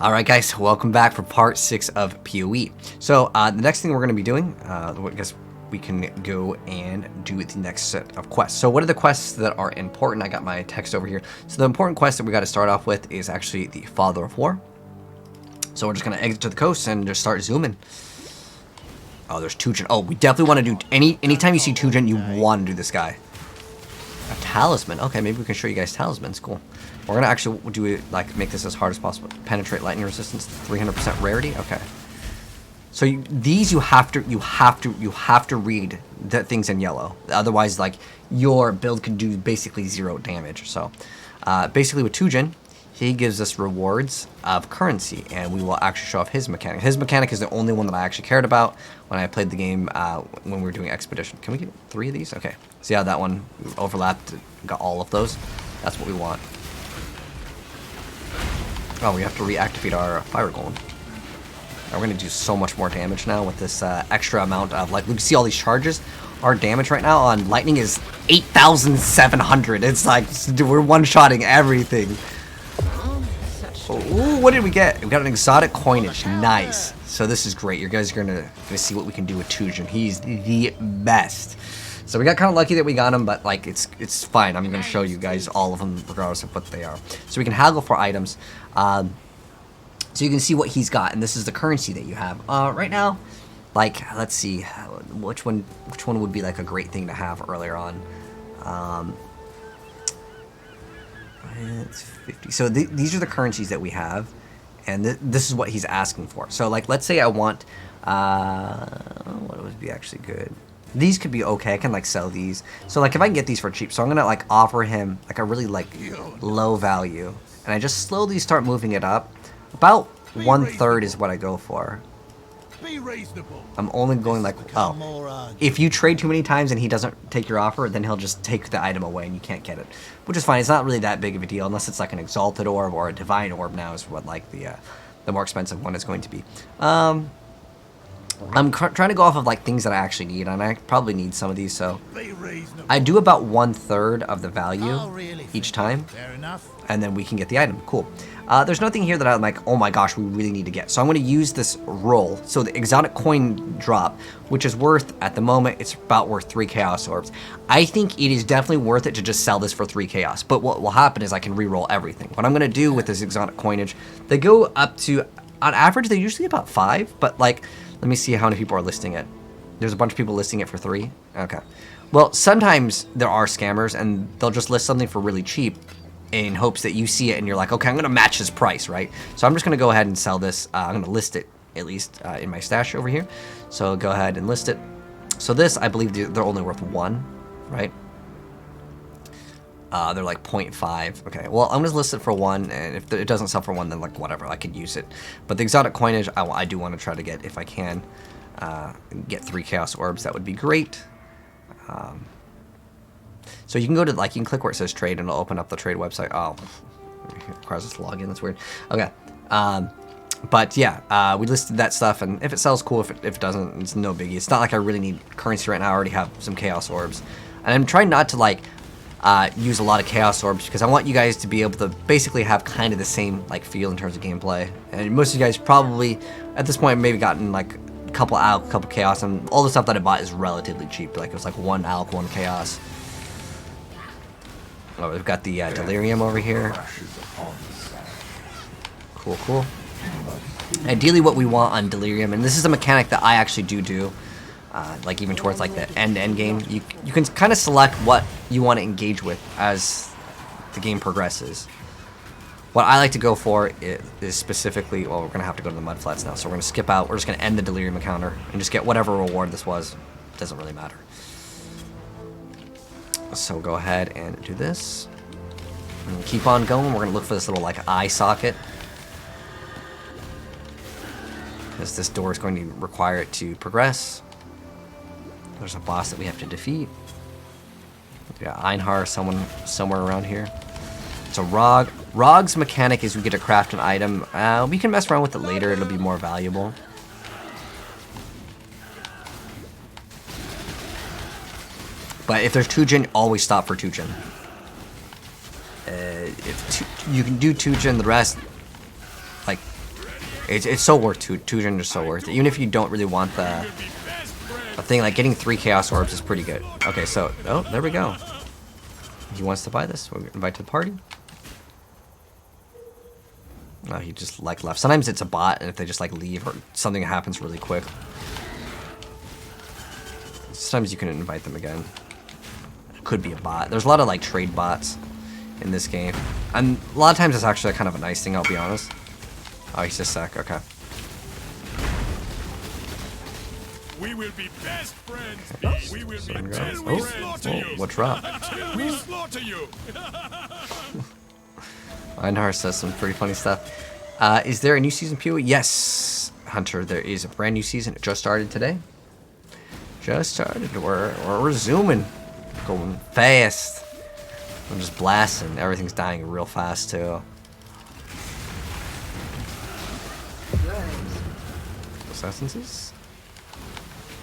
Alright guys, welcome back for part 6 of PoE. So the next thing we're going to be doing, I guess we can go and do the next set of quests. So what are the quests that are important? I got my text over here. So the important quest that we got to start off with is actually the Father of War. So we're just going to exit to the coast and just start zooming. Oh, there's Tujin. Oh, we definitely want to do, anytime you see Tujin, you want to do this guy. A talisman. Okay, maybe we can show you guys talismans. Cool. We're gonna actually do it like make this as hard as possible. Penetrate lightning resistance, 300% rarity. Okay. So you have to read the things in yellow. Otherwise, like your build can do basically 0 damage. So, basically with Tujin, he gives us rewards of currency, and we will actually show off his mechanic. His mechanic is the only one that I actually cared about when I played the game when we were doing Expedition. Can we get 3 of these? Okay. See how that one overlapped? Got all of those. That's what we want. Oh, we have to reactivate our fire golem. We're going to do so much more damage now with this extra amount of, like, we can see all these charges. Our damage right now on lightning is 8,700. It's like, we're one-shotting everything. Ooh, what did we get? We got an exotic coinage. Nice. So this is great. You guys are gonna see what we can do with Tujin. He's the best. So we got kind of lucky that we got him, but like it's fine. I'm gonna show you guys all of them regardless of what they are. So we can haggle for items. So you can see what he's got, and this is the currency that you have right now. Like, let's see, which one would be like a great thing to have earlier on. It's 50. So these are the currencies that we have, and this is what he's asking for. So like, let's say I want, what would be actually good? These could be okay. I can like sell these. So like if I can get these for cheap, so I'm gonna like offer him like a really like low value, and I just slowly start moving it up. About 1/3 is what I go for. Be reasonable. I'm only going like, oh, if you trade too many times and he doesn't take your offer, then he'll just take the item away and you can't get it, which is fine. It's not really that big of a deal unless it's like an exalted orb or a divine orb. Now is what like the more expensive one is going to be. I'm trying to go off of like things that I actually need, and I probably need some of these, so I do about 1/3 of the value each time, and then we can get the item. Cool. There's nothing here that I'm like, oh my gosh, we really need to get. So I'm going to use this roll. So the exotic coin drop, which is worth, at the moment, it's about worth 3 chaos orbs. I think it is definitely worth it to just sell this for 3 chaos. But what will happen is I can re-roll everything. What I'm going to do with this exotic coinage, they go up to, on average, they're usually about 5. But like, let me see how many people are listing it. There's a bunch of people listing it for 3. Okay. Well, sometimes there are scammers, and they'll just list something for really cheap in hopes that you see it and you're like, okay, I'm gonna match this price, right? So I'm just gonna go ahead and sell this. I'm gonna list it at least in my stash over here. So go ahead and list it. So this, I believe they're only worth 1, right? They're like 0.5. Okay, well, I'm gonna list it for 1, and if it doesn't sell for 1, then like whatever, I could use it. But the exotic coinage, I do want to try to get, if I can, get 3 chaos orbs. That would be great. So you can go to, like, you can click where it says trade and it'll open up the trade website. Oh, it requires us to log in. That's weird. Okay. But yeah, we listed that stuff, and if it sells, cool. If it doesn't, it's no biggie. It's not like I really need currency right now. I already have some chaos orbs. And I'm trying not to, like, use a lot of chaos orbs because I want you guys to be able to basically have kind of the same, like, feel in terms of gameplay. And most of you guys probably, at this point, maybe gotten, like, a couple alch, a couple chaos, and all the stuff that I bought is relatively cheap. Like, it was like 1 alch, 1 chaos. Oh, we've got the delirium over here. Cool, cool. Ideally what we want on delirium, and this is a mechanic that I actually do, like even towards like the end game, you can kind of select what you want to engage with as the game progresses. What I like to go for is specifically, well, we're going to have to go to the mud flats now, so we're going to skip out. We're just going to end the delirium encounter and just get whatever reward this was. Doesn't really matter. So go ahead and do this. And keep on going. We're going to look for this little like eye socket, because this door is going to require it to progress. There's a boss that we have to defeat. Yeah, Einhar, someone somewhere around here. It's a Rog. Rog's mechanic is we get to craft an item. We can mess around with it later. It'll be more valuable. But if there's Tujin, always stop for Tujin. If you can do Tujin, the rest, like, It's so worth two gens are so worth it. Even if you don't really want the thing, like getting 3 Chaos Orbs is pretty good. Okay, so oh, there we go. He wants to buy this. We'll invite to the party. Oh, he just like left. Sometimes it's a bot, and if they just like leave or something happens really quick, sometimes you can invite them again. It could be a bot. There's a lot of like trade bots in this game, and a lot of times it's actually kind of a nice thing. I'll be honest. Oh, he's just sec. Okay. We will be best friends. We will be best friends. What drop? We slaughter you. Einhar says some pretty funny stuff. Is there a new season, PoE? Yes, Hunter. There is a brand new season. It just started today. Just started. We're zooming, going fast. I'm just blasting. Everything's dying real fast too. Assassins.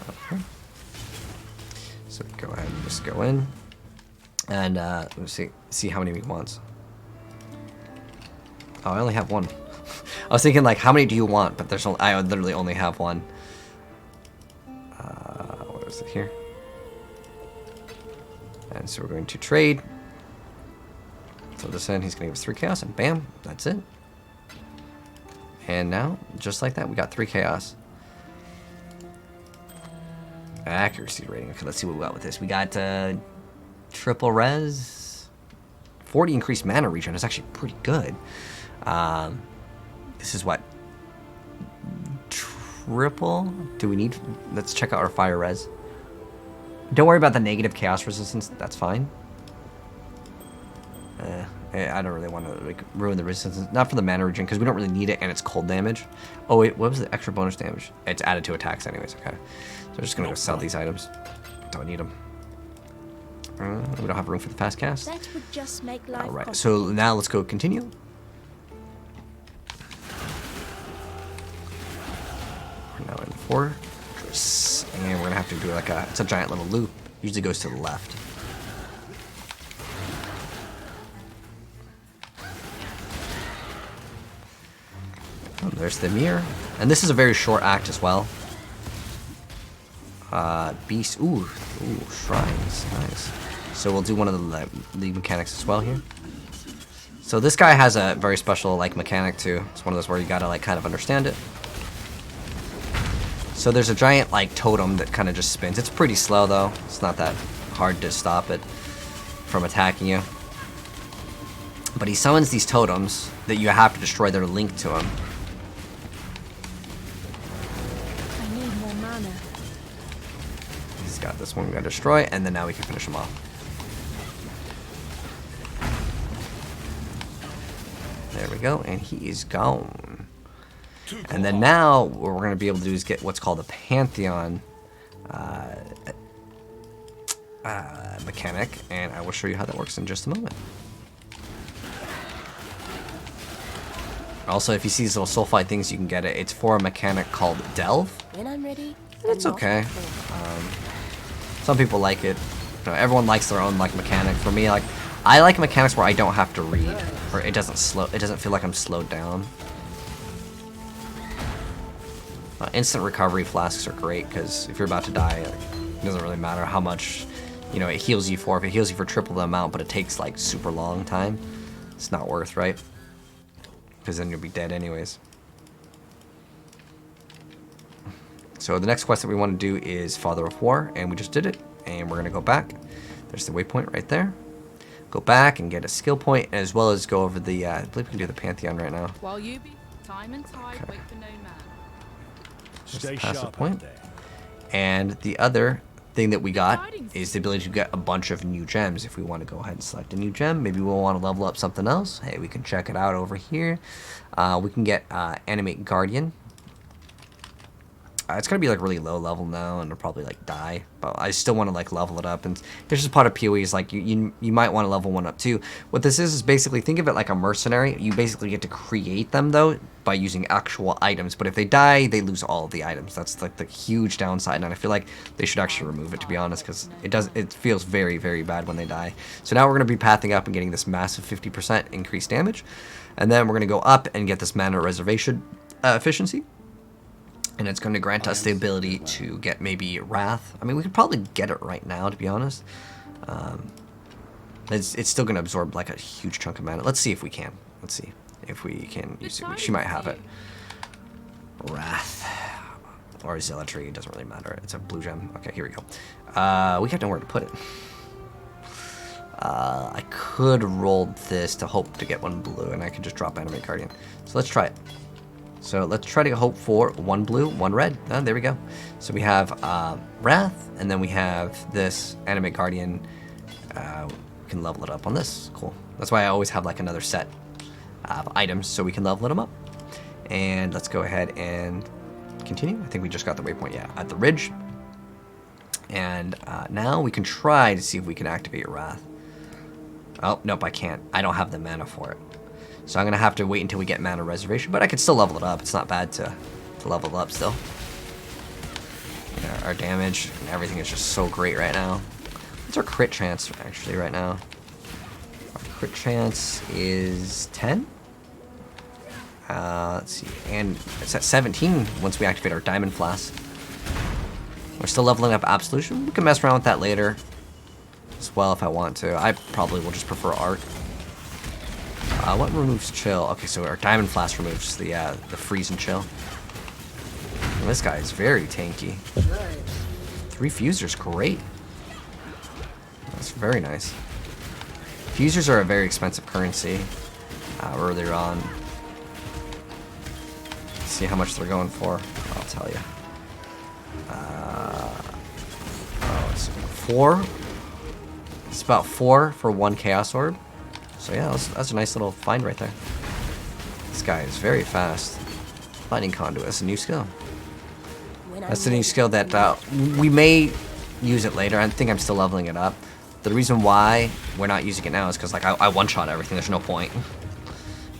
Okay. So go ahead and just go in, and let's see how many we want. Oh, I only have one. I was thinking like, how many do you want? But there's only, I literally only have one. What is it here? And so we're going to trade. Throw this in. He's going to give us 3 chaos, and bam, that's it. And now, just like that, we got 3 chaos. Accuracy rating. Okay, let's see what we got with this. We got triple res, 40 increased mana regen. It's actually pretty good. This is what? Triple? Do we need? Let's check out our fire res. Don't worry about the negative chaos resistance. That's fine. I don't really want to like ruin the resistance. Not for the mana regen because we don't really need it, and it's cold damage. Oh wait, what was the extra bonus damage? It's added to attacks anyways. Okay, so we're just gonna go sell these items. Don't need them. We don't have room for the fast cast. That would just make life All right, possible. so now let's go continue. We're now in fortress, and we're gonna have to do like it's a giant little loop. Usually goes to the left. Oh, there's the mirror, and this is a very short act as well. Beast, ooh, shrines, nice. So we'll do one of the mechanics as well here. So this guy has a very special like mechanic too. It's one of those where you gotta like kind of understand it. So there's a giant like totem that kind of just spins. It's pretty slow though. It's not that hard to stop it from attacking you. But he summons these totems that you have to destroy that are linked to him. I need more mana. He's got this one we gotta destroy, and then now we can finish him off. There we go, and he is gone. And then now what we're going to be able to do is get what's called a Pantheon mechanic, and I will show you how that works in just a moment. Also, if you see these little sulfide things, you can get it. It's for a mechanic called Delve. When I'm ready. It's okay. Some people like it. You know, everyone likes their own like mechanic. For me, like I like mechanics where I don't have to read, or it doesn't feel like I'm slowed down. Instant recovery flasks are great because if you're about to die, it doesn't really matter how much, you know, it heals you for. If it heals you for triple the amount, but it takes like super long time, it's not worth, right? Because then you'll be dead anyways. So the next quest that we want to do is Father of War, and we just did it, and we're gonna go back. There's the waypoint right there. Go back and get a skill point, as well as go over the. I believe we can do the Pantheon right now. While you be time and tide wait for no man. Just Stay pass the sharp point. out there. And the other thing that we got is the ability to get a bunch of new gems. If we want to go ahead and select a new gem, maybe we'll want to level up something else. Hey, we can check it out over here. We can get Animate Guardian. It's gonna be like really low level now, and it'll probably like die. But I still want to like level it up. And here's just part of PoE is like you might want to level one up too. What this is basically think of it like a mercenary. You basically get to create them though by using actual items. But if they die, they lose all of the items. That's like the huge downside. And I feel like they should actually remove it, to be honest, because it feels very, very bad when they die. So now we're gonna be pathing up and getting this massive 50% increased damage, and then we're gonna go up and get this mana reservation. efficiency. And it's going to grant us the ability to get maybe Wrath. I mean, we could probably get it right now, to be honest. It's still going to absorb like a huge chunk of mana. Let's see if we can. Let's see if we can use it. She might have it. Wrath. Or Zealotry, it doesn't really matter. It's a blue gem. Okay, here we go. We have nowhere to put it. I could roll this to hope to get one blue, and I could just drop Animate Guardian. So let's try it. So let's try to hope for one blue, one red. Oh, there we go. So we have Wrath, and then we have this Animate Guardian. We can level it up on this. Cool. That's why I always have like another set of items so we can level them up. And let's go ahead and continue. I think we just got the waypoint, yeah, at the ridge. And now we can try to see if we can activate Wrath. Oh, nope, I can't. I don't have the mana for it. So I'm going to have to wait until we get mana reservation, but I could still level it up. It's not bad to level it up still. Yeah, our damage and everything is just so great right now. What's our crit chance actually right now? Our crit chance is 10? Let's see, and it's at 17 once we activate our Diamond Flask. We're still leveling up Absolution. We can mess around with that later as well if I want to. I probably will just prefer Art. What removes Chill? Okay, so our Diamond Flask removes the freeze and chill. And this guy is very tanky. 3 fusers, great. That's very nice. Fusers are a very expensive currency earlier on. See how much they're going for. I'll tell you. It's 4. It's about 4 for 1 Chaos Orb. So yeah, that's a nice little find right there. This guy is very fast. Lightning Conduit, that's a new skill. That's a new skill that we may use it later. I think I'm still leveling it up. The reason why we're not using it now is because like I one-shot everything. There's no point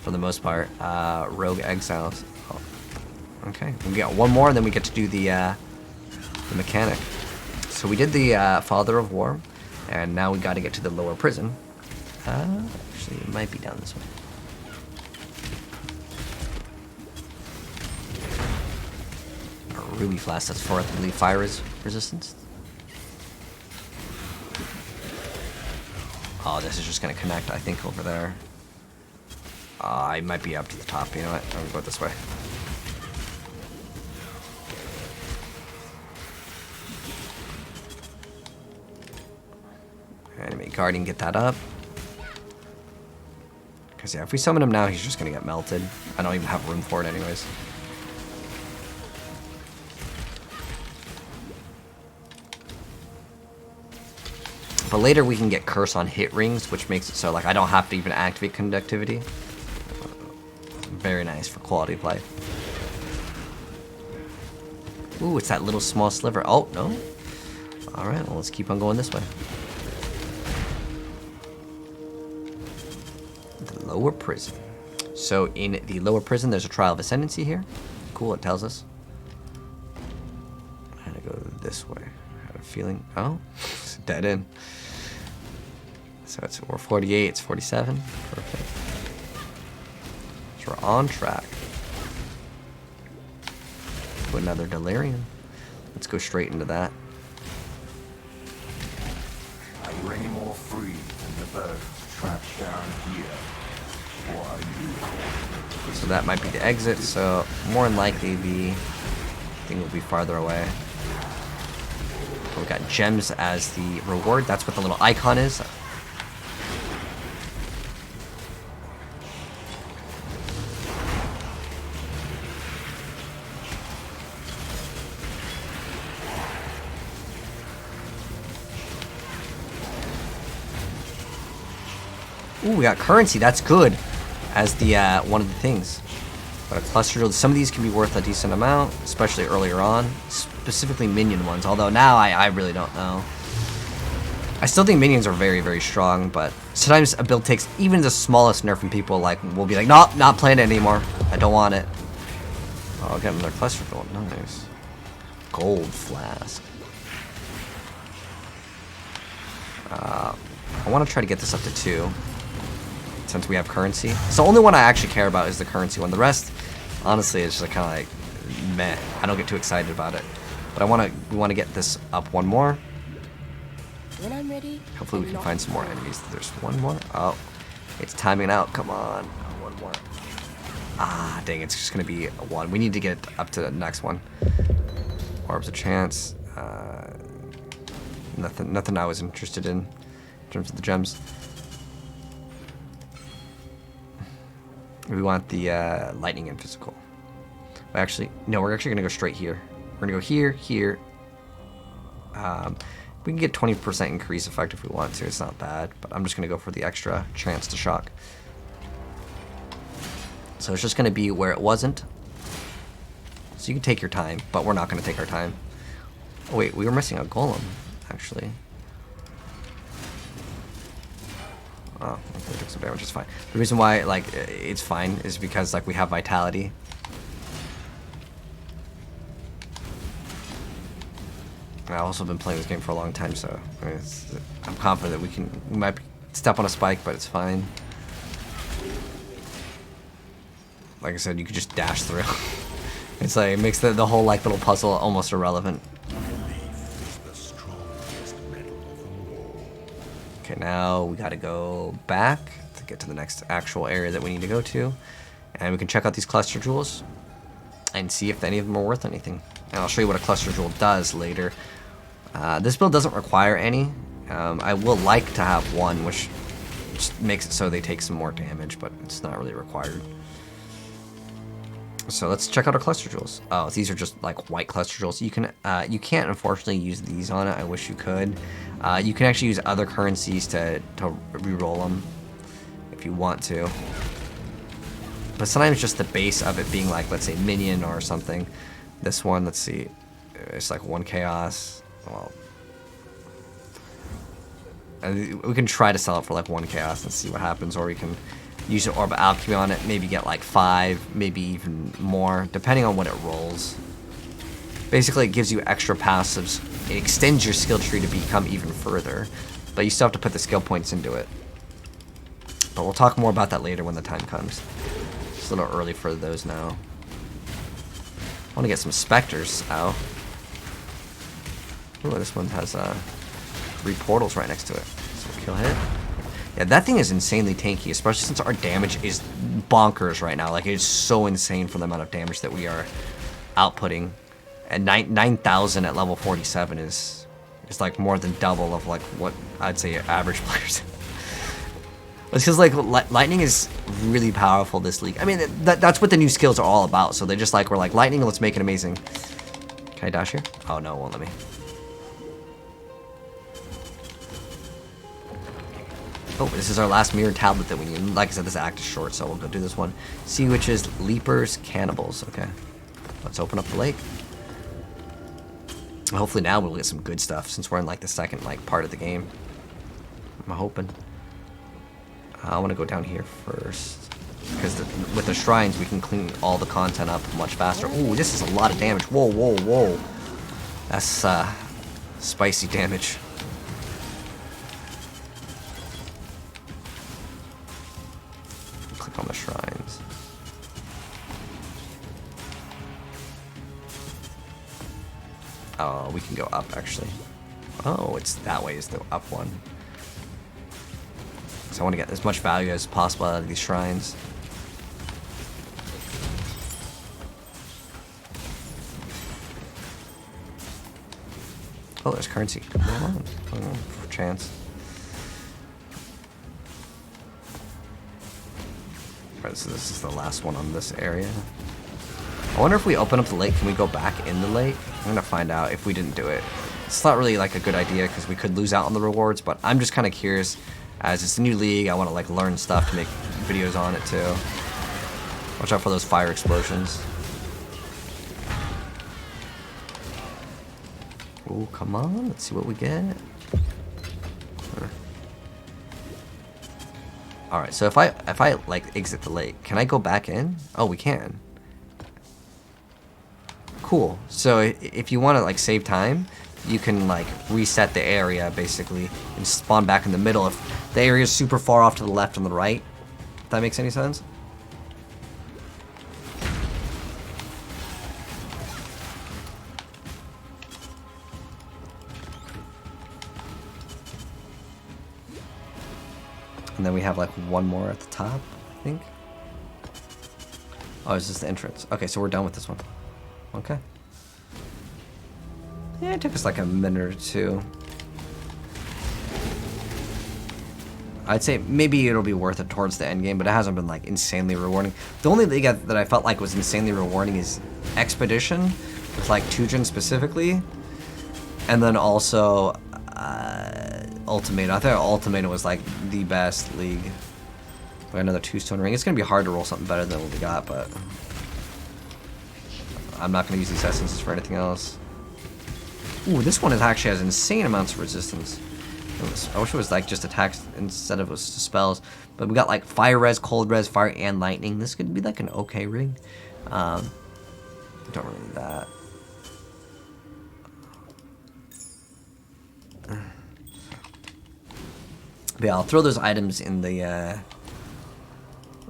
for the most part. Rogue Exiles. Oh. Okay, we get one more, and then we get to do the mechanic. So we did the Father of War, and now we got to get to the lower prison. Actually, it might be down this way. Ruby Flask, that's for, I believe, fire resistance. Oh, this is just going to connect, I think, over there. I might be up to the top, you know what? I'm going to go this way. Animate Guardian, get that up. Because, yeah, if we summon him now, he's just going to get melted. I don't even have room for it anyways. But later we can get Curse on hit rings, which makes it so like I don't have to even activate Conductivity. Very nice for quality of life. Ooh, it's that little small sliver. Oh, no. Alright, well, let's keep on going this way. The lower prison. So in the lower prison, there's a Trial of Ascendancy here. Cool, it tells us. I'm gonna go this way. I have a feeling. Oh, it's a dead end. So it's, we're 48, it's 47. Perfect. So we're on track. To another Delirium. Let's go straight into that. Are you any more free than the birds trapped down here? Or are you? So that might be the exit, so more than likely the thing will be farther away. We've got gems as the reward. That's what the little icon is. Ooh, we got currency. That's good as the one of the things. But a cluster, some of these can be worth a decent amount, especially earlier on. Specifically minion ones, although now I really don't know. I still think minions are very, very strong, but sometimes a build takes even the smallest nerf from people like will be like, nope, not playing it anymore. I don't want it. Oh, I'll get another cluster gold. Nice. Gold flask. I want to try to get this up to 2. Since we have currency. So the only one I actually care about is the currency one. The rest, Honestly, it's just kind of like meh. I don't get too excited about it. But we want to get this up one more. When I'm ready. Hopefully we can find some more enemies. There's one more. Oh, it's timing out. Come on. One more. Ah, dang. It's just going to be a one. We need to get up to the next one. Orbs of chance. Nothing I was interested in terms of the gems. We want the lightning and physical. Actually, no, we're actually going to go straight here. We're going to go here, here. We can get 20% increase effect if we want to. It's not bad, but I'm just going to go for the extra chance to shock. So it's just going to be where it wasn't. So you can take your time, but we're not going to take our time. Oh wait, we were missing a golem, actually. Oh, okay, took some damage, it's fine. The reason why, like, it's fine is because, like, we have vitality. I've also been playing this game for a long time, so I mean, I'm confident that we might step on a spike, but it's fine. Like I said, you could just dash through. It's like, it makes the whole, like, little puzzle almost irrelevant. Okay, now we gotta go back to get to the next actual area that we need to go to. And we can check out these cluster jewels and see if any of them are worth anything. And I'll show you what a cluster jewel does later. This build doesn't require any. I will like to have one, which just makes it so they take some more damage, but it's not really required. So let's check out our cluster jewels. Oh, these are just like white cluster jewels. You can't unfortunately use these on it. I wish you could. You can actually use other currencies to re-roll them if you want to. But sometimes just the base of it being like, let's say, minion or something. This one, let's see, it's like 1 chaos. Well, and we can try to sell it for like 1 chaos and see what happens, or we can use an orb of alchemy on it, maybe get like 5, maybe even more, depending on what it rolls. Basically, it gives you extra passives. It extends your skill tree to become even further, but you still have to put the skill points into it. But we'll talk more about that later when the time comes. It's a little early for those now. I want to get some specters out. Ooh, this one has 3 portals right next to it. So kill hit. Yeah, that thing is insanely tanky, especially since our damage is bonkers right now. Like, it's so insane for the amount of damage that we are outputting. And 9,000 at level 47 is like more than double of like what I'd say average players. It's because like lightning is really powerful this league. I mean, that's what the new skills are all about. So they just like, we're like, lightning, let's make it amazing. Can I dash here? Oh no, it won't let me. Oh, this is our last mirror tablet that we need. Like I said, this act is short, so we'll go do this one. Sea witches, leapers, cannibals. Okay, let's open up the lake. Hopefully now we'll get some good stuff since we're in like the second like part of the game. I'm hoping. I want to go down here first because with the shrines we can clean all the content up much faster. Ooh, this is a lot of damage. Whoa, whoa, whoa. That's spicy damage. Click on the shrines. Oh, we can go up actually. Oh, it's that way is the up one. So I want to get as much value as possible out of these shrines. Oh, there's currency. Come on. Oh, chance. Alright, so this is the last one on this area. I wonder if we open up the lake, can we go back in the lake? I'm gonna find out if we didn't do it. It's not really like a good idea because we could lose out on the rewards, but I'm just kind of curious. As it's a new league, I want to like learn stuff to make videos on it too. Watch out for those fire explosions. Oh, come on, let's see what we get. Alright, so if I like exit the lake, can I go back in? Oh, we can. Cool. So if you want to like save time, you can like reset the area basically and spawn back in the middle if the area is super far off to the left and the right. If that makes any sense? And then we have like one more at the top, I think. Oh, is this the entrance? Okay, so we're done with this one. Okay. Yeah, it took us like a minute or two. I'd say maybe it'll be worth it towards the end game, but it hasn't been like insanely rewarding. The only thing that I felt like was insanely rewarding is Expedition, with like Tujin specifically, and then also Ultimatum. I thought Ultimatum was like the best league. We got another 2-stone ring. It's gonna be hard to roll something better than what we got, but I'm not gonna use these essences for anything else. Ooh, this one actually has insane amounts of resistance. I wish it was like just attacks instead of it was spells. But we got like fire res, cold res, fire and lightning. This could be like an okay ring. Don't really need that. But yeah, I'll throw those items in the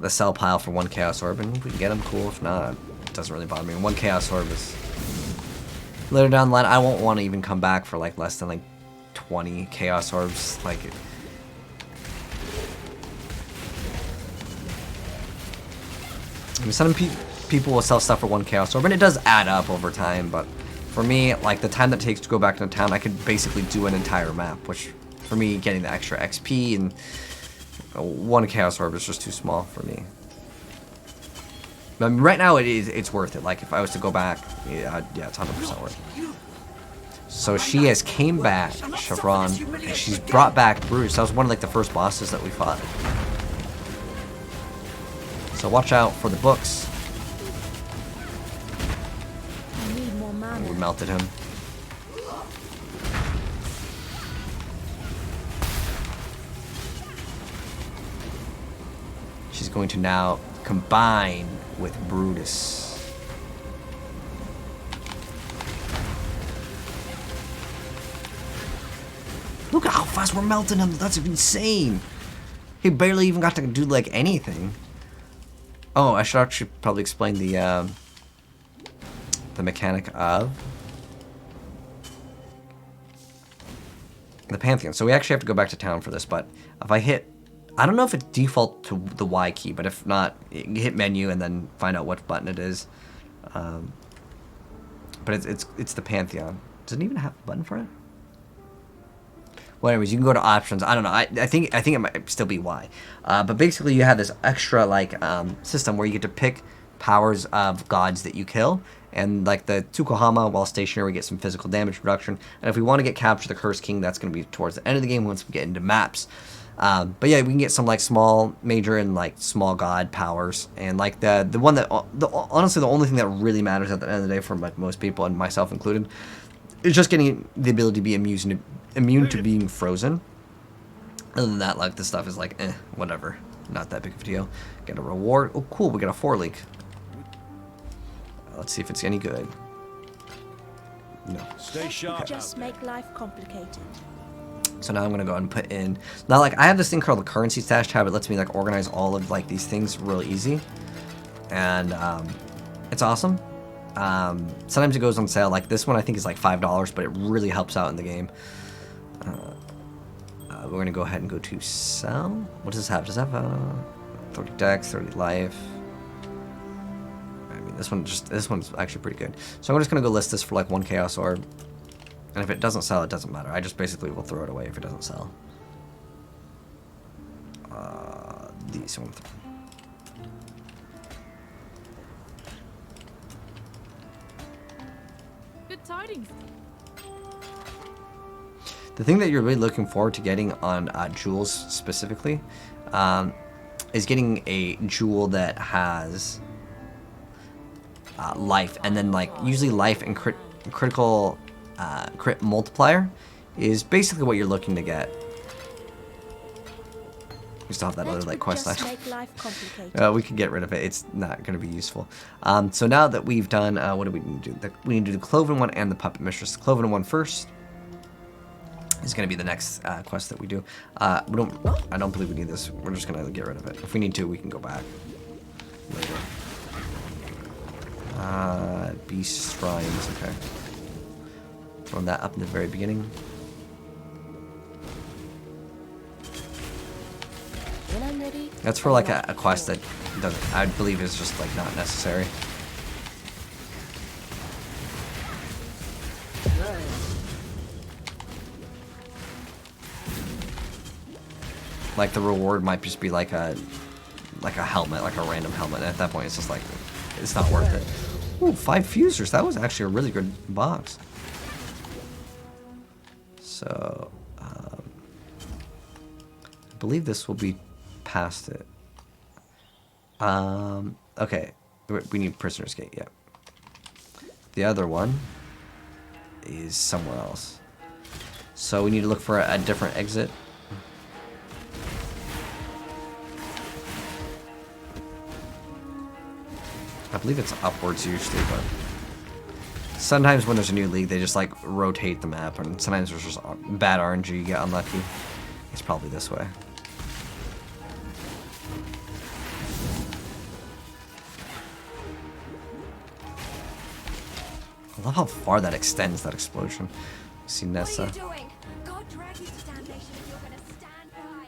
sell pile for 1 Chaos Orb, and if we can get them, cool. If not, it doesn't really bother me. 1 Chaos Orb is later down the line. I won't want to even come back for like less than like 20 Chaos Orbs. Like, I mean, some people will sell stuff for 1 Chaos Orb, and it does add up over time. But for me, like the time that it takes to go back to town, I could basically do an entire map, which for me, getting the extra XP and 1 Chaos Orb is just too small for me. But right now, it's worth it. Like if I was to go back, yeah, it's 100% worth it. So she has came back, Chevron, and she's brought back Bruce. That was one of like the first bosses that we fought. So watch out for the books. I need more mana. We melted him. She's going to now combine with Brutus. Look at how fast we're melting him. That's insane. He barely even got to do like anything. Oh, I should actually probably explain the mechanic of the Pantheon. So we actually have to go back to town for this, but if I hit, I don't know if it default to the Y key, but if not, you hit menu and then find out what button it is. But it's the Pantheon. Does it even have a button for it? Well, anyways, you can go to options. I don't know. I think it might still be Y. But basically, you have this extra like system where you get to pick powers of gods that you kill, and like the Tsukuhama, while stationary, we get some physical damage reduction. And if we want to get Capture the Cursed King, that's going to be towards the end of the game once we get into maps. But yeah, we can get some like small, major, and like small god powers, and like the one that honestly the only thing that really matters at the end of the day for like most people and myself included is just getting the ability to be immune to being frozen. Other than that, like this stuff is like whatever, not that big of a deal. Get a reward. Oh cool, we got a 4-link. Let's see if it's any good. No. Stay sharp. Just make life complicated. So now I'm gonna go ahead and put in. Now, like I have this thing called the currency stash tab. It lets me like organize all of like these things real easy, and it's awesome. Sometimes it goes on sale. Like this one, I think is like $5, but it really helps out in the game. We're gonna go ahead and go to sell. What does this have? Does it have 30 dex, 30 life? I mean, this one's actually pretty good. So I'm just gonna go list this for like 1 Chaos Orb. And if it doesn't sell, it doesn't matter. I just basically will throw it away if it doesn't sell. These one. Good tidings. The thing that you're really looking forward to getting on jewels specifically is getting a jewel that has life, and then like usually life and critical crit multiplier is basically what you're looking to get. We still have that other like quest line. Make life complicated. We can get rid of it. It's not going to be useful. So now that we've done, what do we need to do? We need to do the Cloven one and the Puppet Mistress. The Cloven one first is going to be the next quest that we do. I don't believe we need this. We're just going to get rid of it. If we need to, we can go back later. Beast Shrines, okay. Throwing that up in the very beginning. That's for like a quest that doesn't, I believe, is just like not necessary. Like the reward might just be like a helmet, like a random helmet. And at that point, it's just like it's not worth it. Ooh, 5 fusers. That was actually a really good box. So, I believe this will be past it. Okay. We need Prisoner's Gate, yeah. The other one is somewhere else. So we need to look for a different exit. I believe it's upwards usually, but sometimes when there's a new league, they just like rotate the map, and sometimes there's just bad RNG, you get unlucky. It's probably this way. I love how far that extends, that explosion. See Nessa. What are you doing? God drag you to damnation if you're gonna stand by.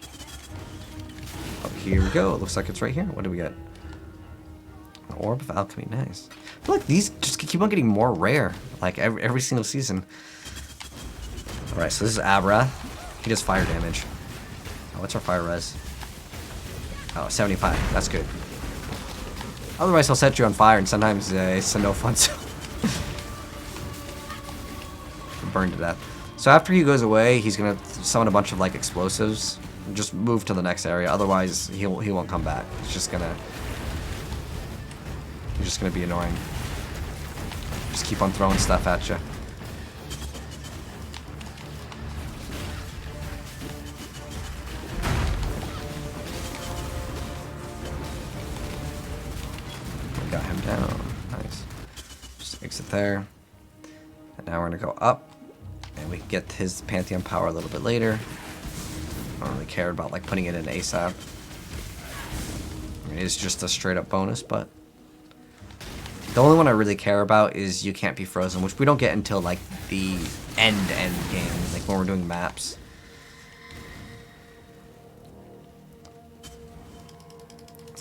Oh, here we go. It looks like it's right here. What do we get? An Orb of Alchemy. Nice. I feel like these just keep on getting more rare, like every single season. Alright, so this is Abra. He does fire damage. Oh, what's our fire res? Oh, 75. That's good. Otherwise, he'll set you on fire, and sometimes it's a no fun. Burned to death. So after he goes away, he's gonna summon a bunch of like explosives. Just move to the next area. Otherwise, he won't come back. He's just gonna be annoying. Just keep on throwing stuff at you. We got him down. Nice. Just exit there. And now we're gonna go up. And we can get his Pantheon power a little bit later. I don't really care about like putting it in ASAP. I mean, it's just a straight up bonus, but the only one I really care about is You Can't Be Frozen, which we don't get until like the end game, like when we're doing maps.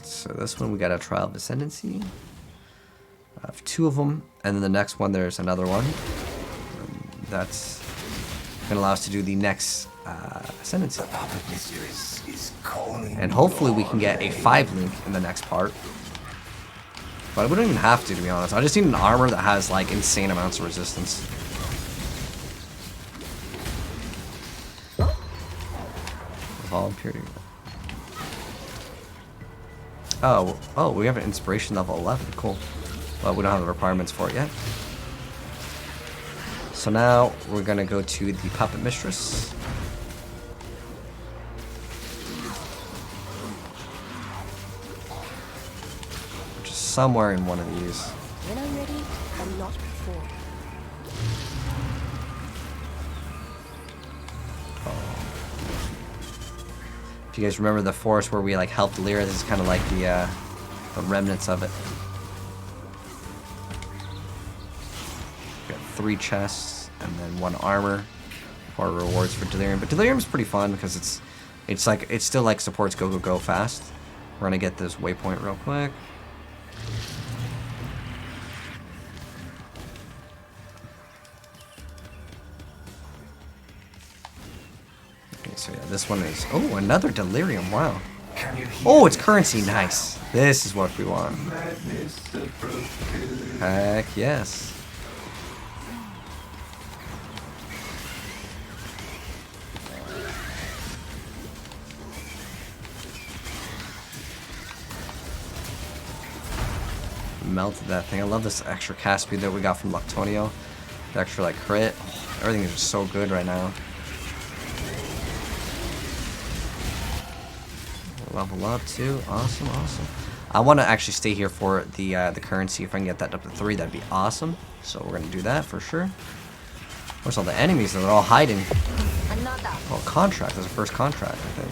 So this one we got a Trial of Ascendancy. I have 2 of them, and then the next one there's another one. That's gonna allow us to do the next Ascendancy. And hopefully we can get a 5 link in the next part. But we don't even have to be honest. I just need an armor that has like insane amounts of resistance. Volunteer. Oh, we have an inspiration level 11. Cool. Well, we don't have the requirements for it yet. So now we're gonna go to the Puppet Mistress. Which is somewhere in one of these. When I'm ready, and not before. If you guys remember the forest where we like helped Lyra, this is kind of like the remnants of it. We got 3 chests and then 1 armor for rewards for Delirium. But Delirium is pretty fun because it still like supports go fast. We're gonna get this waypoint real quick. So yeah, this one is... Oh, another Delirium, wow. Oh, it's currency, nice. This is what we want. Heck yes. Melted that thing. I love this extra cast speed that we got from Luctonio. The extra like crit. Oh, everything is just so good right now. Level up too. Awesome, awesome. I want to actually stay here for the currency. If I can get that up to 3, that'd be awesome. So we're gonna do that for sure. Where's all the enemies? They're all hiding. Oh, contract. That's the first contract, I think.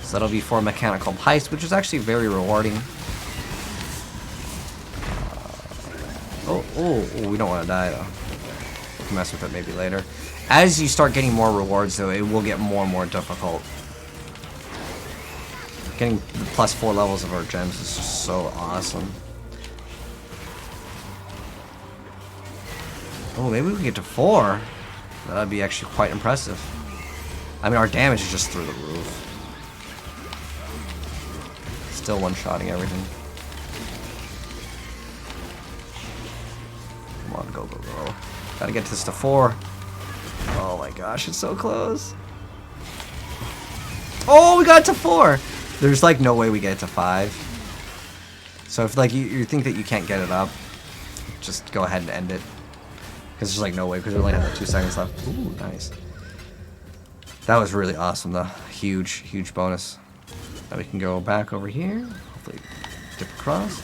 So that'll be for Mechanical Heist, which is actually very rewarding. Oh, we don't want to die though. We can mess with it maybe later. As you start getting more rewards though, it will get more and more difficult. Getting the +4 levels of our gems is just so awesome. Oh, maybe we can get to 4. That'd be actually quite impressive. I mean, our damage is just through the roof. Still one-shotting everything. Come on, go, go, go. Gotta get this to 4. Oh my gosh, it's so close. Oh, we got it to 4! There's like no way we get it to 5. So if like you think that you can't get it up, just go ahead and end it. Because there's like no way, because we only have like 2 seconds left. Ooh, nice. That was really awesome though. Huge, huge bonus. Now we can go back over here. Hopefully dip across.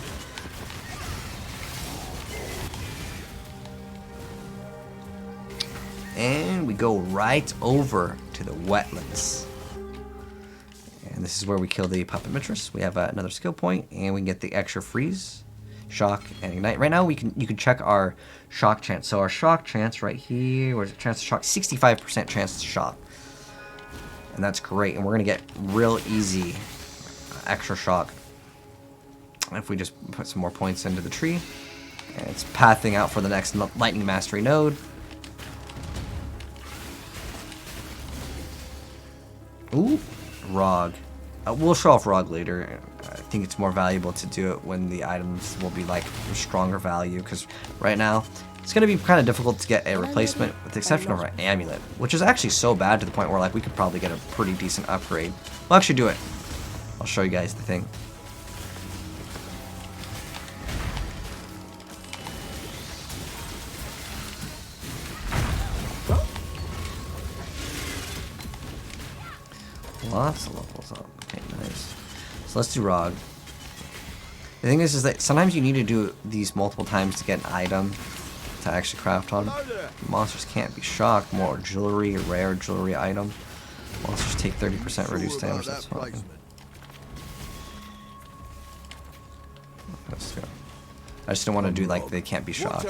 And we go right over to the wetlands. And this is where we kill the puppet mistress. We have another skill point, and we can get the extra freeze, shock, and ignite. Right now, you can check our shock chance. So our shock chance right here, where's the chance to shock? 65% chance to shock, and that's great. And we're gonna get real easy extra shock if we just put some more points into the tree. And it's pathing out for the next lightning mastery node. Ooh, Rog. We'll show off Rog later. I think it's more valuable to do it when the items will be like stronger value, because right now it's going to be kind of difficult to get a replacement, with the exception of our amulet, which is actually so bad to the point where like we could probably get a pretty decent upgrade. We'll actually do it. I'll show you guys the thing. Lots of levels up. Okay, nice. So let's do Rog. The thing is that sometimes you need to do these multiple times to get an item to actually craft on. Monsters can't be shocked. More jewelry, rare jewelry item. Monsters take 30% reduced damage. That's fine. Let's go. I just don't want to do like they can't be shocked.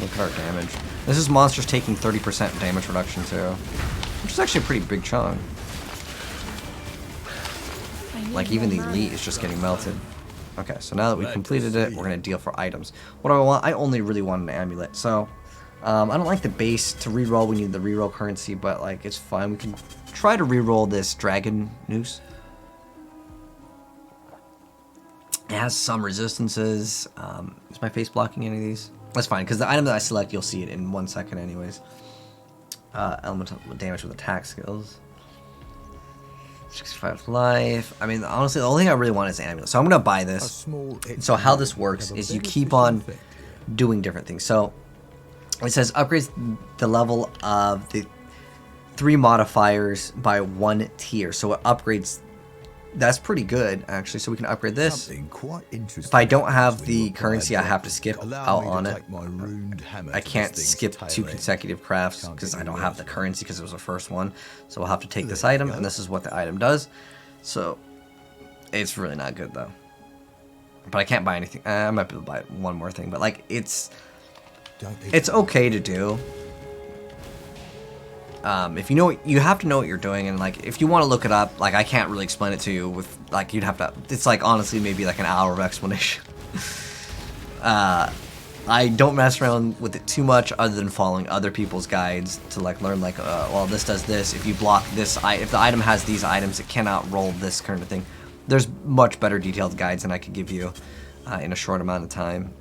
Look at our damage. This is monsters taking 30% damage reduction too, which is actually a pretty big chunk. Like even the elite is just getting melted. Okay, so now that we completed it, we're gonna deal for items. What do I want? I only really want an amulet. So I don't like the base to reroll. We need the reroll currency, but like it's fine. We can try to reroll this dragon noose. It has some resistances. Is my face blocking any of these? That's fine, because the item that I select, you'll see it in 1 second anyways. Elemental damage with attack skills. 65 life. I mean, honestly, the only thing I really want is amulet. So I'm going to buy this. So how this works is you keep on doing different things. So it says upgrades the level of the 3 modifiers by 1 tier. So it upgrades. That's pretty good, actually. So we can upgrade this. If I don't have the currency, I have to skip out on it. I can't skip 2 consecutive crafts because I don't have the currency because it was the first one. So we'll have to take this item, and this is what the item does. So it's really not good, though. But I can't buy anything. I might be able to buy one more thing, but like it's okay to do. If you know, you have to know what you're doing, and like if you want to look it up, like I can't really explain it to you with like you'd have to. It's like honestly maybe like an hour of explanation. I don't mess around with it too much, other than following other people's guides to like learn like well this does this. If you block this, if the item has these items, it cannot roll this kind of thing. There's much better detailed guides than I could give you in a short amount of time.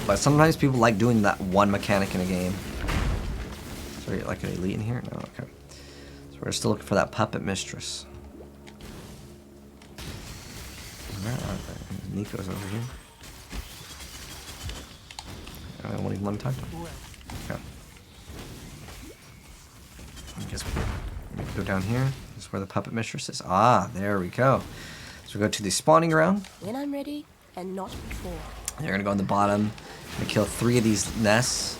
But sometimes people like doing that one mechanic in a game. So you like an elite in here? No, okay. So we're still looking for that puppet mistress. Where are they? Nico's over here. I don't even want to talk to him. Okay. I guess we go down here. This is where the puppet mistress is. Ah, there we go. So we go to the spawning ground. When I'm ready, and not before. You're gonna go on the bottom and kill 3 of these nests.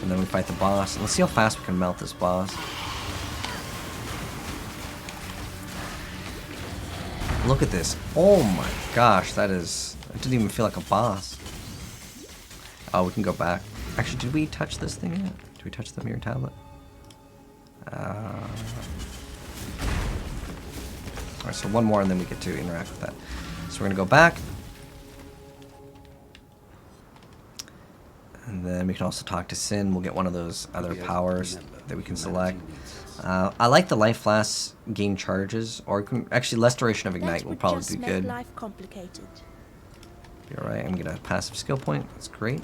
And then we fight the boss. And let's see how fast we can melt this boss. look at this. Oh my gosh, that is... It didn't even feel like a boss. Oh, we can go back. Actually, did we touch this thing yet? Did we touch the mirror tablet? Alright, so one more and then we get to interact with that. So we're gonna go back. And then we can also talk to Sin. We'll get one of those other powers that we can select. I like the life flasks gain charges, or actually less duration of ignite will probably be good. Life complicated. Be alright. I'm gonna get a passive skill point. That's great.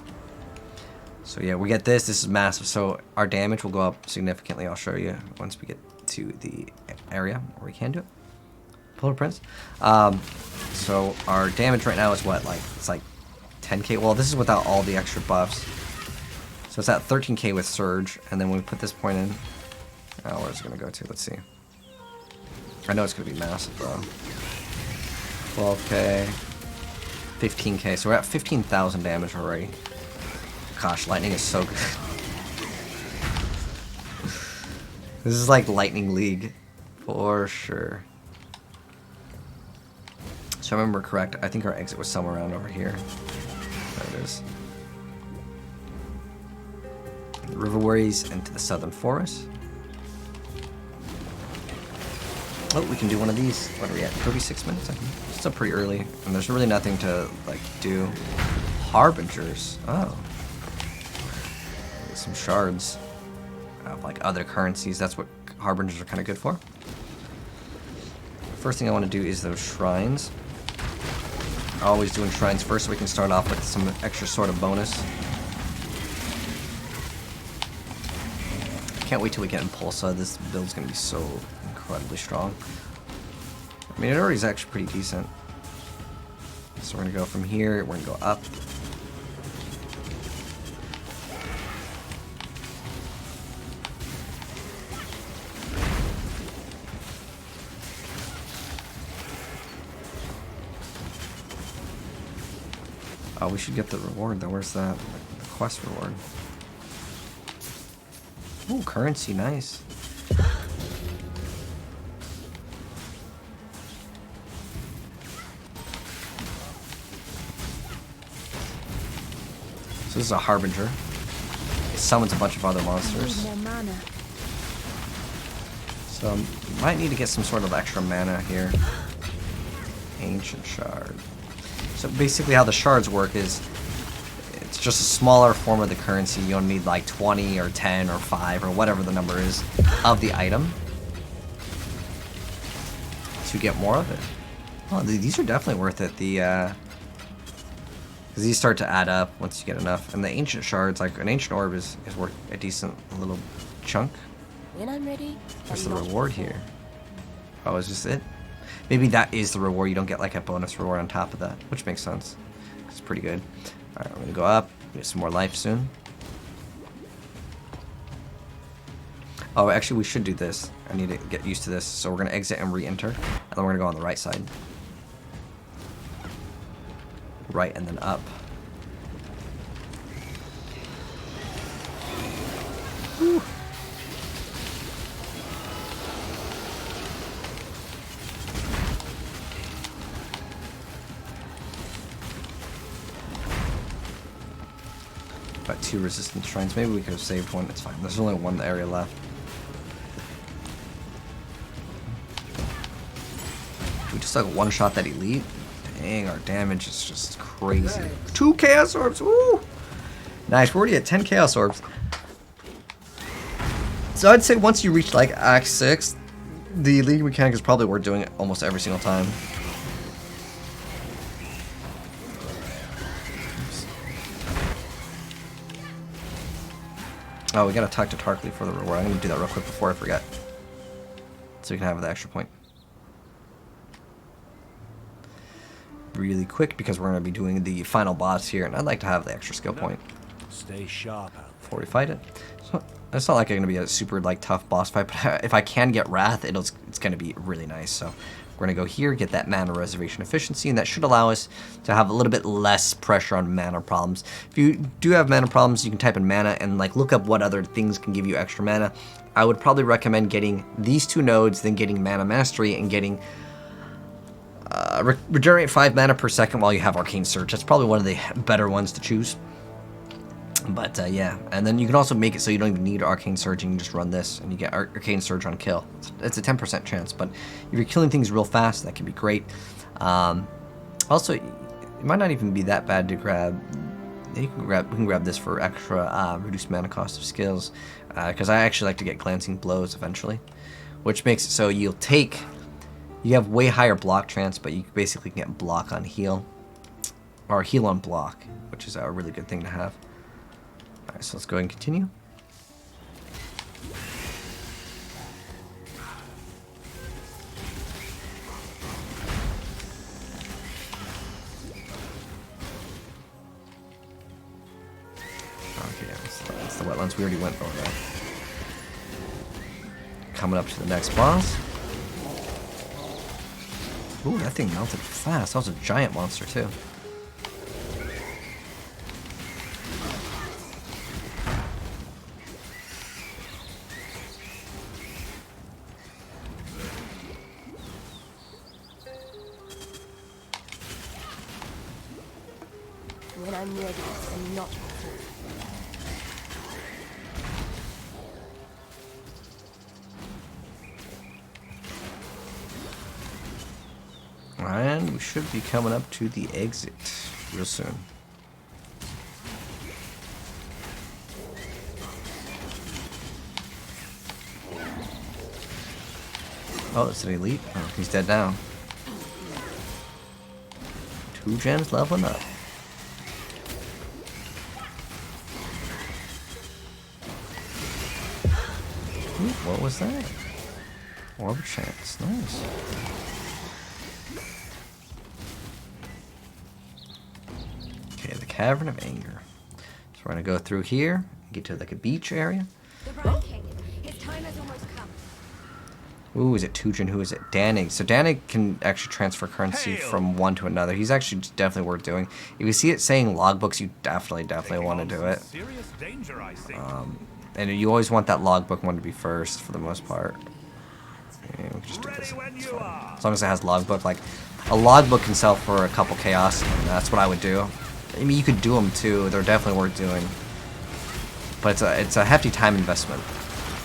So yeah, we get this. This is massive. So our damage will go up significantly. I'll show you once we get to the area where we can do it. Polar Prince. So our damage right now is what? Like it's like 10k. Well, this is without all the extra buffs. So it's at 13k with Surge, and then when we put this point in, oh, where's it gonna go to? Let's see. I know it's gonna be massive though. 12k, 15k. So we're at 15,000 damage already. Gosh, lightning is so good. This is like Lightning League for sure. So I remember correct. I think our exit was somewhere around over here. There it is. River Worries into the Southern Forest. Oh, we can do one of these. What are we at? 36 minutes? I think. It's still pretty early, and there's really nothing to like do. Harbingers. Oh. Some shards of like other currencies. That's what Harbingers are kind of good for. First thing I want to do is those shrines. Always doing shrines first so we can start off with some extra sort of bonus. Can't wait till we get Impulsa. This build's going to be so incredibly strong. I mean, it already is actually pretty decent. So we're going to go from here. We're going to go up. Oh, we should get the reward though. Where's that? The quest reward. Ooh, currency, nice. So this is a Harbinger. It summons a bunch of other monsters. More mana. So might need to get some sort of extra mana here. Ancient Shard. So basically how the shards work is it's just a smaller form of the currency. You don't need like 20 or 10 or 5 or whatever the number is of the item to get more of it. Oh, these are definitely worth it. Because these start to add up once you get enough. And the ancient shards, like an ancient orb is worth a decent little chunk. When I'm ready. What's the reward here? Oh, is this it? Maybe that is the reward. You don't get like a bonus reward on top of that, which makes sense. It's pretty good. Alright, we're gonna go up. Get some more life soon. Oh, actually, we should do this. I need to get used to this. So we're gonna exit and re-enter, and then we're gonna go on the right side. Right and then up. Whew. Got 2 resistance shrines. Maybe we could have saved one. It's fine. There's only one area left. We just like one shot that elite. Dang, our damage is just crazy. 2 Chaos Orbs. Woo! Nice. We're already at 10 Chaos Orbs. So I'd say once you reach like Act 6, the League mechanic is probably worth doing it almost every single time. Oh, we gotta talk to Tarkleigh for the reward. I'm gonna do that real quick before I forget. So we can have the extra point. Really quick because we're gonna be doing the final boss here, and I'd like to have the extra skill point. Stay sharp out before we fight it. So it's not like it's gonna be a super like tough boss fight, but if I can get Wrath, it's gonna be really nice. So we're gonna go here, get that mana reservation efficiency, and that should allow us to have a little bit less pressure on mana problems. If you do have mana problems, you can type in mana and like look up what other things can give you extra mana. I would probably recommend getting these 2 nodes, then getting Mana Mastery and getting Regenerate 5 mana per second while you have Arcane Surge. That's probably one of the better ones to choose. But yeah, and then you can also make it so you don't even need Arcane Surge, and you can just run this, and you get Arcane Surge on kill. It's a 10% chance, but if you're killing things real fast, that can be great. Also, it might not even be that bad to grab. We can grab this for extra reduced mana cost of skills, because I actually like to get Glancing Blows eventually, which makes it so you have way higher block chance, but you basically can get block on heal, or heal on block, which is a really good thing to have. Alright, so let's go ahead and continue. Okay, that's the wetlands. We already went over that. Coming up to the next boss. Ooh, that thing melted fast. That was a giant monster, too. When I'm ready and not before. And we should be coming up to the exit real soon. Oh, it's an elite. Oh, he's dead now. 2 gens leveling up. Ooh, what was that? Orb chance. Nice. Okay, the Cavern of Anger. So we're gonna go through here, get to like a beach area. The Rhine King. His time has almost come. Ooh, is it Tujin? Who is it? Danig. So Danig can actually transfer currency from one to another. He's actually definitely worth doing. If you see it saying logbooks, you definitely want to do it. Serious danger, I think. And you always want that logbook one to be first for the most part. Yeah, we can just do this. It's fine. As long as it has logbook, like a logbook can sell for a couple chaos, and that's what I would do. I mean, you could do them too. They're definitely worth doing, but it's a hefty time investment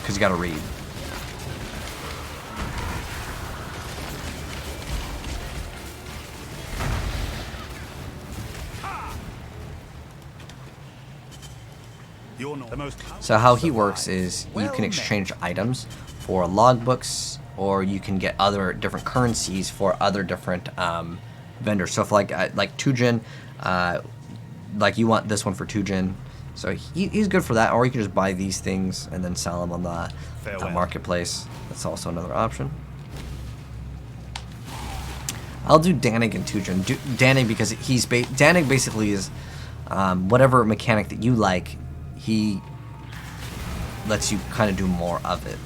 because you got to read. You're not the most. So how he works is you can exchange items for logbooks, or you can get other different currencies for other different vendors. So if like Tujin, like you want this one for Tujin, so he's good for that. Or you can just buy these things and then sell them on the marketplace. That's also another option. I'll do Danig and Tujin. Danig because Danig basically is whatever mechanic that you like. He lets you kind of do more of it.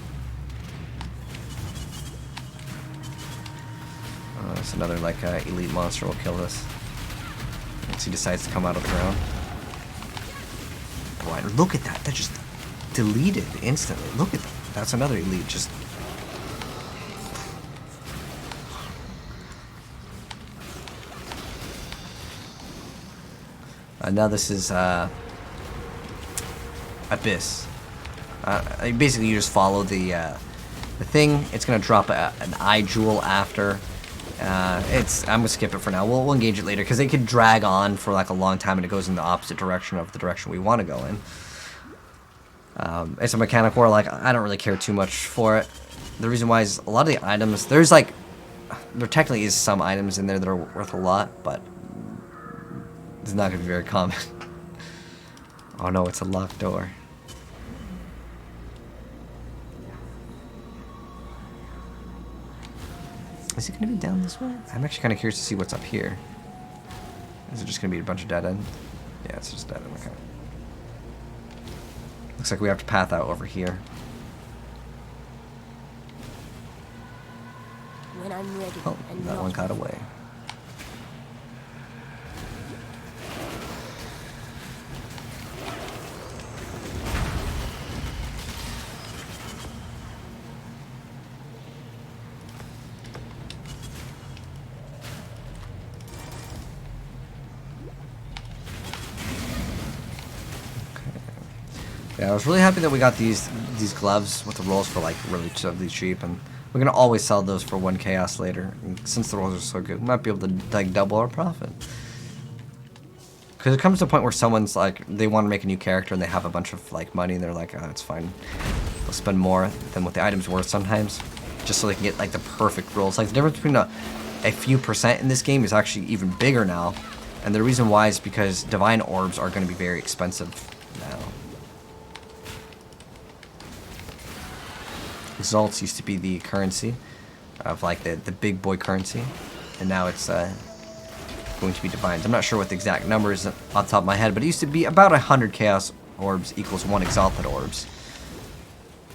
It's another like elite monster will kill this once he decides to come out of the ground. Boy, look at that! That just deleted instantly. Look at that. That's another elite just. Now this is Abyss. Basically, you just follow the thing. It's gonna drop an eye jewel after. I'm gonna skip it for now. We'll engage it later because it could drag on for like a long time and it goes in the opposite direction of the direction we want to go in. It's a mechanic where like I don't really care too much for it. The reason why is a lot of the items there technically is some items in there that are worth a lot, but it's not gonna be very common. Oh no, it's a locked door. Is it going to be down this way? I'm actually kind of curious to see what's up here. Is it just going to be a bunch of dead end? Yeah, it's just dead end. Okay. Looks like we have to path out over here. When I'm ready. Oh, and that not one got away. Yeah, I was really happy that we got these gloves with the rolls for like really cheap, and we're gonna always sell those for 1 chaos later. And since the rolls are so good, we might be able to like double our profit. Because it comes to a point where someone's like, they want to make a new character and they have a bunch of like money, and they're like, oh, it's fine. They'll spend more than what the item's worth sometimes, just so they can get like the perfect rolls. Like the difference between a few percent in this game is actually even bigger now, and the reason why is because divine orbs are going to be very expensive now. Exalts used to be the currency of like the big boy currency, and now it's going to be divines. I'm not sure what the exact number is off the top of my head, but it used to be about 100 chaos orbs equals 1 exalted orbs.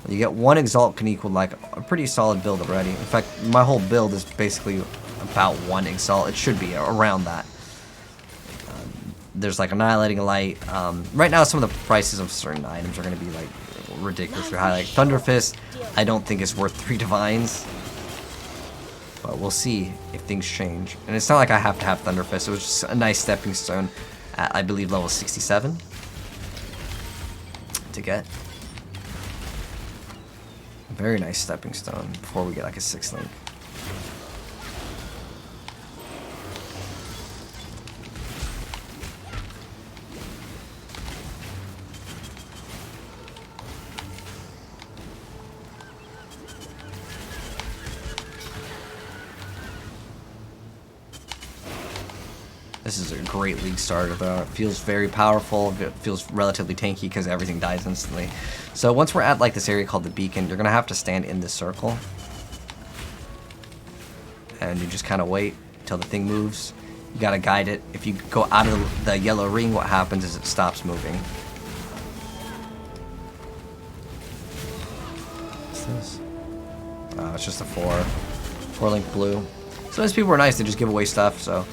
You get 1 exalt can equal like a pretty solid build already. In fact, my whole build is basically about 1 exalt. It should be around that. There's like annihilating light. Right now, some of the prices of certain items are going to be like ridiculously high. Like Thunder Fist, I don't think is worth 3 divines. But we'll see if things change. And it's not like I have to have Thunder Fist. It was just a nice stepping stone at, I believe, level 67 to get. A very nice stepping stone before we get like a 6th link. This is a great league starter though. It feels very powerful. It feels relatively tanky because everything dies instantly. So once we're at like this area called the beacon, you're gonna have to stand in this circle. And you just kind of wait till the thing moves. You gotta guide it. If you go out of the yellow ring, what happens is it stops moving. What's this? Oh, it's just a 4-link blue. Sometimes people are nice, they just give away stuff, so.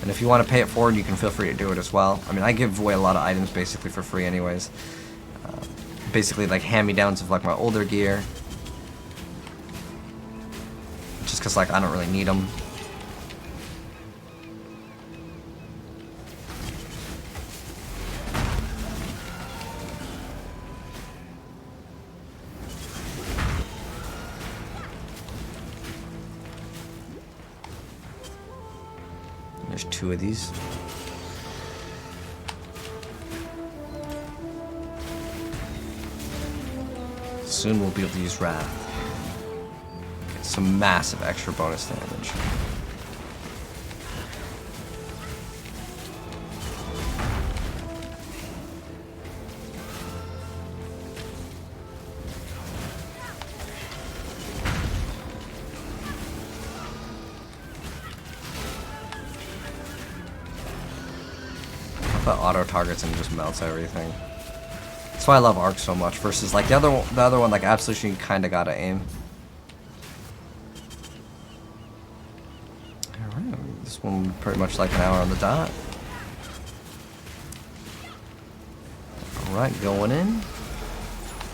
And if you want to pay it forward, you can feel free to do it as well. I mean, I give away a lot of items basically for free anyways. Basically like hand-me-downs of like my older gear. Just because like I don't really need them. There's 2 of these. Soon we'll be able to use Wrath. Get some massive extra bonus damage. That auto targets and just melts everything. That's why I love Arc so much versus like the other one, like Absolution, you kind of gotta aim. Alright, this one pretty much like an hour on the dot. Alright, going in.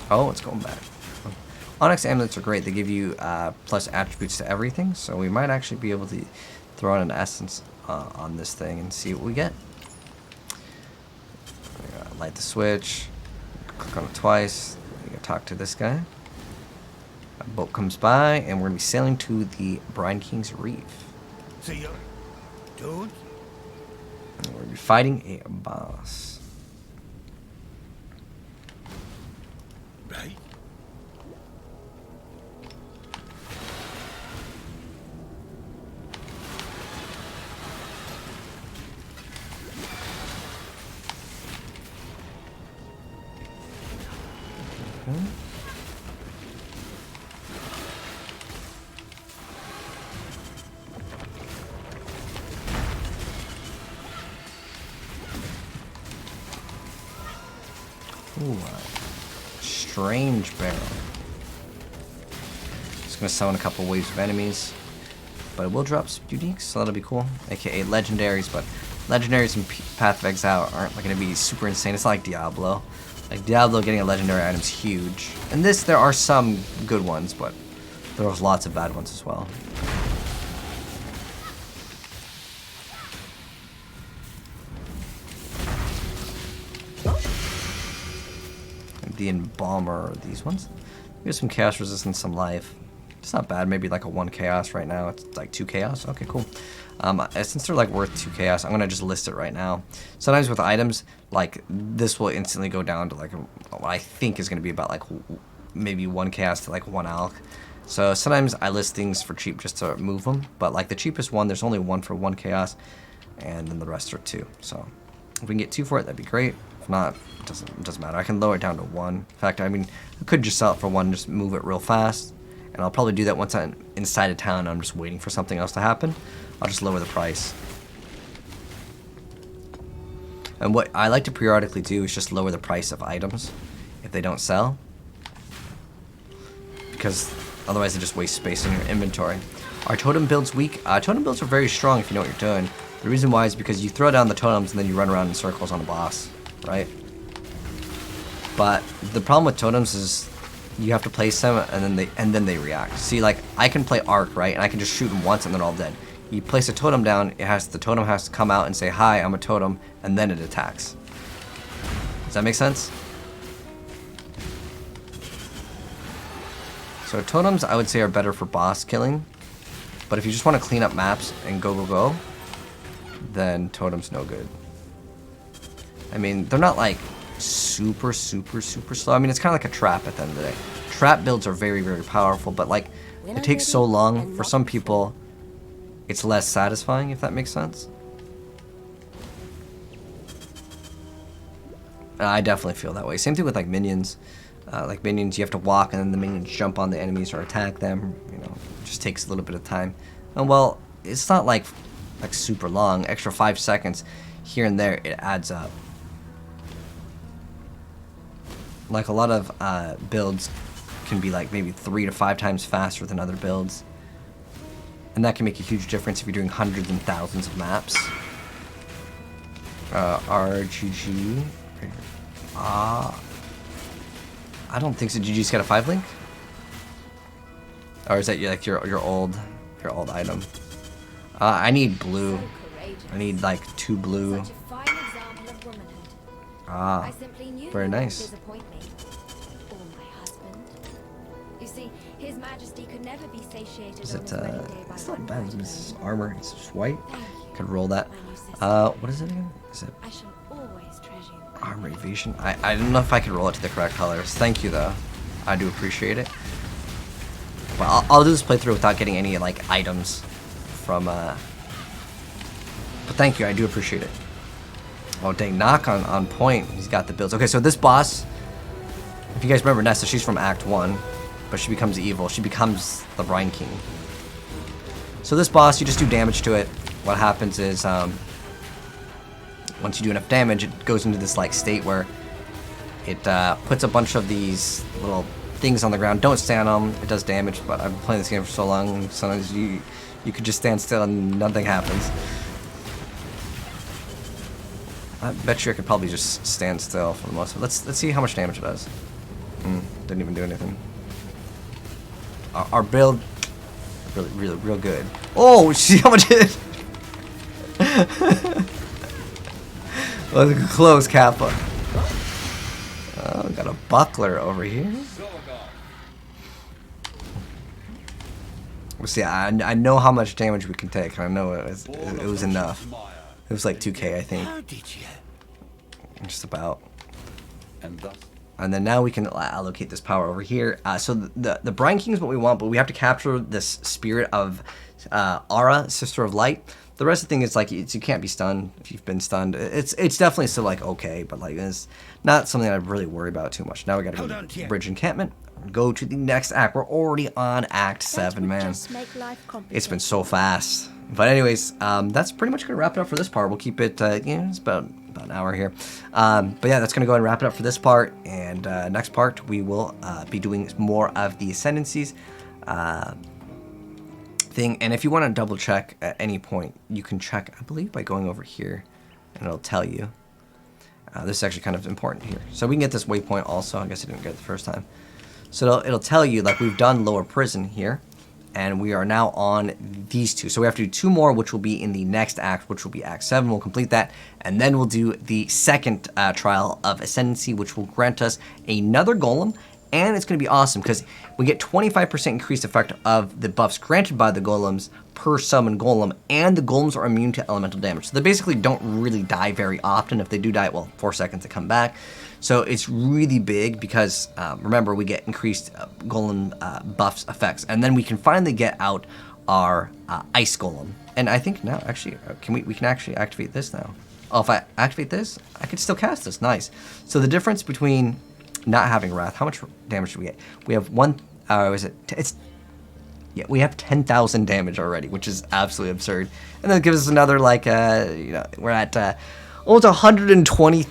Oh, it's going back. Onyx amulets are great. They give you plus attributes to everything, so we might actually be able to throw in an essence on this thing and see what we get. Light the switch, click on it twice, you gotta talk to this guy. A boat comes by, and we're gonna be sailing to the Brine King's Reef. See ya. Don't. And we're gonna be fighting a boss. Right. Ooh, strange barrel. Just gonna summon a couple waves of enemies, but it will drop some uniques, so that'll be cool. AKA legendaries, but legendaries in Path of Exile aren't like gonna be super insane. It's not like Diablo. Like Diablo, getting a legendary item is huge. And this, there are some good ones, but there's lots of bad ones as well. the Embalmer, these ones. Here's some chaos resistance, some life. It's not bad. Maybe like a 1 chaos right now. It's like 2 chaos. Okay, cool. Since they're like worth 2 chaos, I'm gonna just list it right now. Sometimes with items, like this will instantly go down to like what I think is gonna be about like maybe 1 chaos to like 1 alch. So sometimes I list things for cheap just to move them. But like the cheapest one, there's only 1 for 1 chaos, and then the rest are 2. So if we can get 2 for it, that'd be great. If not, it doesn't matter. I can lower it down to 1. In fact, I mean, I could just sell it for 1 and just move it real fast. And I'll probably do that once I'm inside of town and I'm just waiting for something else to happen. I'll just lower the price. And what I like to periodically do is just lower the price of items if they don't sell. Because otherwise they just waste space in your inventory. Are totem builds weak? Totem builds are very strong if you know what you're doing. The reason why is because you throw down the totems and then you run around in circles on a boss, right? But the problem with totems is you have to place them and then they react. See, like I can play arc, right? And I can just shoot them once and they're all dead. You place a totem down, the totem has to come out and say, "Hi, I'm a totem," and then it attacks. Does that make sense? So totems, I would say, are better for boss killing. But if you just want to clean up maps and go, then totems no good. I mean, they're not like super slow. I mean, it's kind of like a trap at the end of the day. Trap builds are very, very powerful, but like it takes so long. For some people, it's less satisfying, if that makes sense. I definitely feel that way. Same thing with like minions. Like minions, you have to walk and then the minions jump on the enemies or attack them. You know, it just takes a little bit of time. And well, it's not like super long. Extra 5 seconds here and there, it adds up. Like a lot of builds can be like maybe 3 to 5 times faster than other builds. And that can make a huge difference if you're doing hundreds and thousands of maps. RGG. I don't think so. Did you just get a 5 link? Or is that like your old item? I need blue. I need like 2 blue. Such a fine example of womanhood. Ah, I simply knew very you would nice. disappoint me. Or my husband. You see, His Majesty could never be satiated Is on it, his wedding day by it's not one bad. night It's alone. armor. It's just white. Thank you, Could roll that. my new sister. What is it again? Is it I shall always treasure you. armor evasion? I don't know if I can roll it to the correct colors. Thank you though. I do appreciate it. Well, I'll do this playthrough without getting any like items from but thank you, I do appreciate it. Oh dang, knock on point. He's got the builds. Okay, so this boss, if you guys remember Nessa, she's from Act 1, but she becomes evil. She becomes the Brine King. So this boss, you just do damage to it. What happens is once you do enough damage, it goes into this like state where it puts a bunch of these little things on the ground. Don't stand on them. It does damage, but I've been playing this game for so long, sometimes you could just stand still and nothing happens. I bet you I could probably just stand still for the most of it. Let's see how much damage it does. Didn't even do anything. Our build, real good. Oh, see how much it is? Let's close Kappa. Oh, got a buckler over here. Well, see, I know how much damage we can take. I know it was enough. It was like 2k, I think. How did you? Just about. And thus. And then now we can allocate this power over here. So the Brine King is what we want, but we have to capture this spirit of Ara, Sister of Light. The rest of the thing is like you can't be stunned if you've been stunned. It's definitely still like okay, but like it's not something I really worry about too much. Now we gotta go to Bridge Encampment. Go to the next act. We're already on Act 7, man. Just make life It's been so fast. But anyways, that's pretty much gonna wrap it up for this part. We'll keep it, it's about an hour here. But yeah, that's gonna go ahead and wrap it up for this part. And next part, we will be doing more of the Ascendancies thing. And if you want to double check at any point, you can check, I believe, by going over here, and it'll tell you. This is actually kind of important here. So we can get this waypoint also. I guess I didn't get it the first time. So it'll tell you, like, we've done Lower Prison here. and we are now on these two. So we have to do 2 more, which will be in the next act, which will be Act 7. We'll complete that, and then we'll do the second trial of Ascendancy, which will grant us another golem, and it's going to be awesome because we get 25% increased effect of the buffs granted by the golems per summon golem, and the golems are immune to elemental damage. So they basically don't really die very often. If they do die, well, 4 seconds to come back. So it's really big because, remember, we get increased golem buffs effects. And then we can finally get out our ice golem. And I think now, actually, we can actually activate this now. Oh, if I activate this, I can still cast this. Nice. So the difference between not having Wrath, how much damage do we get? We have we have 10,000 damage already, which is absolutely absurd. And that gives us another, like, we're at almost 120.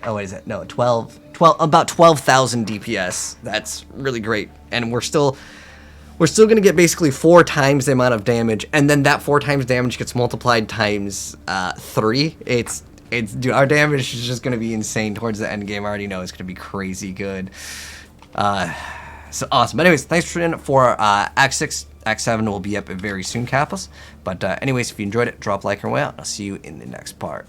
Oh, what is it? No, about 12,000 DPS. That's really great. And we're still going to get basically 4 times the amount of damage, and then that 4 times damage gets multiplied times 3. Dude, our damage is just going to be insane towards the end game. I already know it's going to be crazy good. So awesome. But anyways, thanks for tuning in for Act 6. Act 7 will be up very soon, Capos. But anyways, if you enjoyed it, drop a like and way out. I'll see you in the next part.